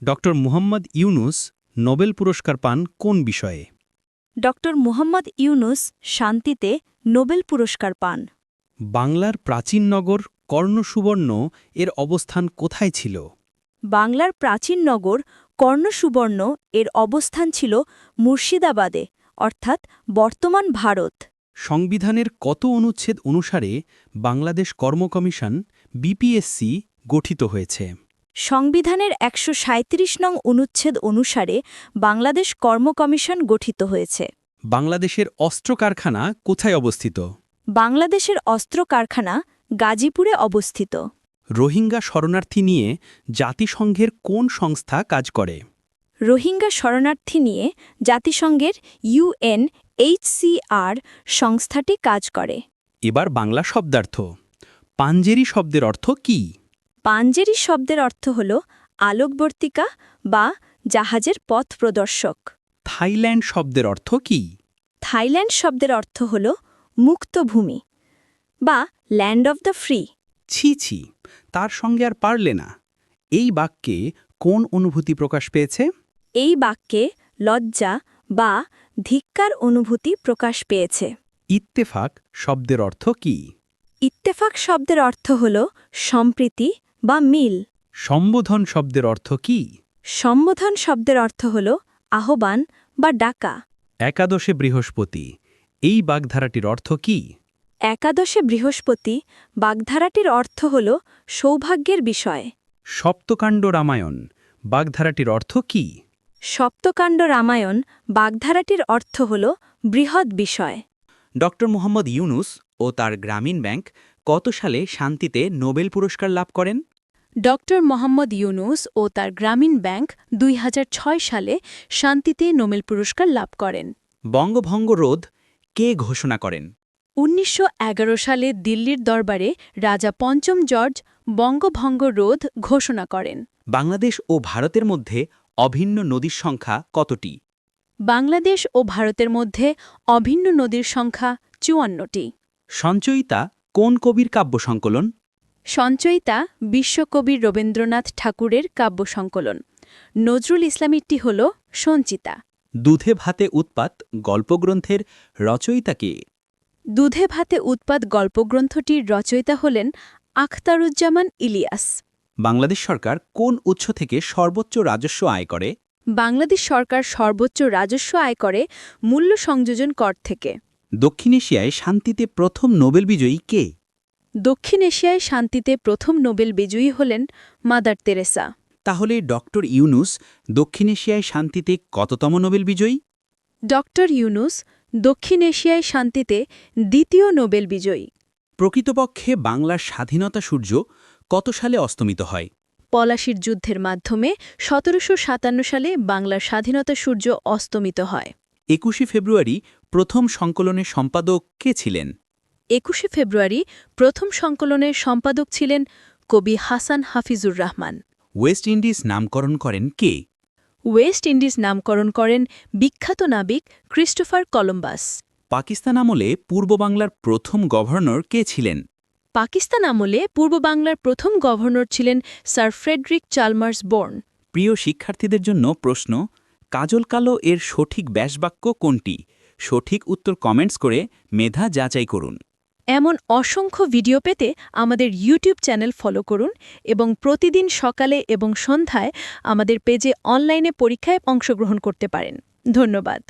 Doctor Muhammad Yunus Nobel পুরস্কার পান কোন বিষয়ে? ডক্টর মুহাম্মদ ইউনুস শান্তিতে নোবেল পুরস্কার পান। বাংলার প্রাচীন নগর কর্ণসুবর্ণ এর অবস্থান কোথায় ছিল? বাংলার প্রাচীন নগর কর্ণসুবর্ণ এর অবস্থান ছিল মুর্শিদাবাদে, অর্থাৎ বর্তমান ভারত। সংবিধানের কত অনুচ্ছেদ অনুসারে বাংলাদেশ কর্ম কমিশন বিপিএসসি গঠিত হয়েছে? সংবিধানের ১৩৭ নং অনুচ্ছেদ অনুসারে বাংলাদেশ কর্ম কমিশন গঠিত হয়েছে। বাংলাদেশের অস্ত্র কারখানা কোথায় অবস্থিত? বাংলাদেশের অস্ত্র কারখানা গাজীপুরে অবস্থিত। রোহিঙ্গা শরণার্থী নিয়ে জাতিসংঘের কোন সংস্থা কাজ করে? রোহিঙ্গা শরণার্থী নিয়ে জাতিসংঘের UNHCR সংস্থাটি কাজ করে। এবার বাংলা শব্দার্থ। পাঞ্জেরি শব্দের অর্থ কী? পাঞ্জেরি শব্দের অর্থ হল আলোকবর্তিকা বা জাহাজের পথ প্রদর্শক। থাইল্যান্ড শব্দের অর্থ কী? থাইল্যান্ড শব্দের অর্থ হল মুক্ত ভূমি বা ল্যান্ড অফ দ্য ফ্রি। ছি ছি, তার সঙ্গে আর পারলে না। এই বাক্যে কোন অনুভূতি প্রকাশ পেয়েছে? এই বাক্যে লজ্জা বা ধিক্কার অনুভূতি প্রকাশ পেয়েছে। ইত্তেফাক শব্দের অর্থ কী? ইত্তেফাক শব্দের অর্থ হল সম্প্রীতি বা মিল। সম্বোধন শব্দের অর্থ কী? সম্বোধন শব্দের অর্থ হল আহ্বান বা ডাকা। একাদশে বৃহস্পতি এই বাগধারাটির অর্থ কী? একাদশে বৃহস্পতি বাগধারাটির অর্থ হল সৌভাগ্যের বিষয়। সপ্তকাণ্ড রামায়ণ বাগধারাটির অর্থ কী? সপ্তকাণ্ড রামায়ণ বাগধারাটির অর্থ হল বৃহৎ বিষয়। ডক্টর মুহাম্মদ ইউনুস ও তার গ্রামীণ ব্যাংক কত সালে শান্তিতে নোবেল পুরস্কার লাভ করেন? ডক্টর মোহাম্মদ ইউনুস ও তার গ্রামীণ ব্যাংক ২০০৬ সালে শান্তিতে নোবেল পুরস্কার লাভ করেন। বঙ্গভঙ্গ রোধ কে ঘোষণা করেন? ১৯১১ সালে দিল্লির দরবারে রাজা পঞ্চম জর্জ বঙ্গভঙ্গ রোধ ঘোষণা করেন। বাংলাদেশ ও ভারতের মধ্যে অভিন্ন নদীর সংখ্যা কতটি? বাংলাদেশ ও ভারতের মধ্যে অভিন্ন নদীর সংখ্যা ৫৪টি। সঞ্চয়িতা কোন কবির কাব্য সংকলন? সঞ্চয়িতা বিশ্বকবি রবীন্দ্রনাথ ঠাকুরের কাব্য সংকলন। নজরুল ইসলামেরটি হল সঞ্চিতা। দুধে ভাতে উৎপাত গল্পগ্রন্থের রচয়িতা কে? দুধে ভাতে উৎপাত গল্পগ্রন্থটির রচয়িতা হলেন আখতারুজ্জামান ইলিয়াস। বাংলাদেশ সরকার কোন উৎস থেকে সর্বোচ্চ রাজস্ব আয় করে? বাংলাদেশ সরকার সর্বোচ্চ রাজস্ব আয় করে মূল্য সংযোজন কর থেকে। দক্ষিণ এশিয়ায় শান্তিতে প্রথম নোবেল বিজয়ী কে? দক্ষিণ এশিয়ায় শান্তিতে প্রথম নোবেল বিজয়ী হলেন মাদার তেরেসা। তাহলে ডক্টর ইউনুস দক্ষিণ এশিয়ায় শান্তিতে কততম নোবেল বিজয়ী? ডক্টর ইউনুস দক্ষিণ এশিয়ায় শান্তিতে দ্বিতীয় নোবেল বিজয়ী। প্রকৃতপক্ষে বাংলার স্বাধীনতা সূর্য কত সালে অস্তমিত হয়? পলাশির যুদ্ধের মাধ্যমে ১৭৫৭ সালে বাংলার স্বাধীনতা সূর্য অস্তমিত হয়। ২১শে ফেব্রুয়ারি প্রথম সংকলনের সম্পাদক কে ছিলেন? ২১শে ফেব্রুয়ারি প্রথম সংকলনের সম্পাদক ছিলেন কবি হাসান হাফিজুর রহমান। ওয়েস্ট ইন্ডিজ নামকরণ করেন কে? ওয়েস্ট ইন্ডিজ নামকরণ করেন বিখ্যাত নাবিক ক্রিস্টোফার কলম্বাস। পাকিস্তান আমলে পূর্ব বাংলার প্রথম গভর্নর কে ছিলেন? পাকিস্তান আমলে পূর্ব বাংলার প্রথম গভর্নর ছিলেন স্যার ফ্রেডরিক চালমার্স বোর্ন। প্রিয় শিক্ষার্থীদের জন্য প্রশ্ন, কাজল কালো এর সঠিক ব্যাসবাক্য কোনটি? সঠিক উত্তর কমেন্টস করে মেধা যাচাই করুন। এমন অসংখ্য ভিডিও পেতে আমাদের ইউটিউব চ্যানেল ফলো করুন এবং প্রতিদিন সকালে এবং সন্ধ্যায় আমাদের পেজে অনলাইনে পরীক্ষায় অংশগ্রহণ করতে পারেন। ধন্যবাদ।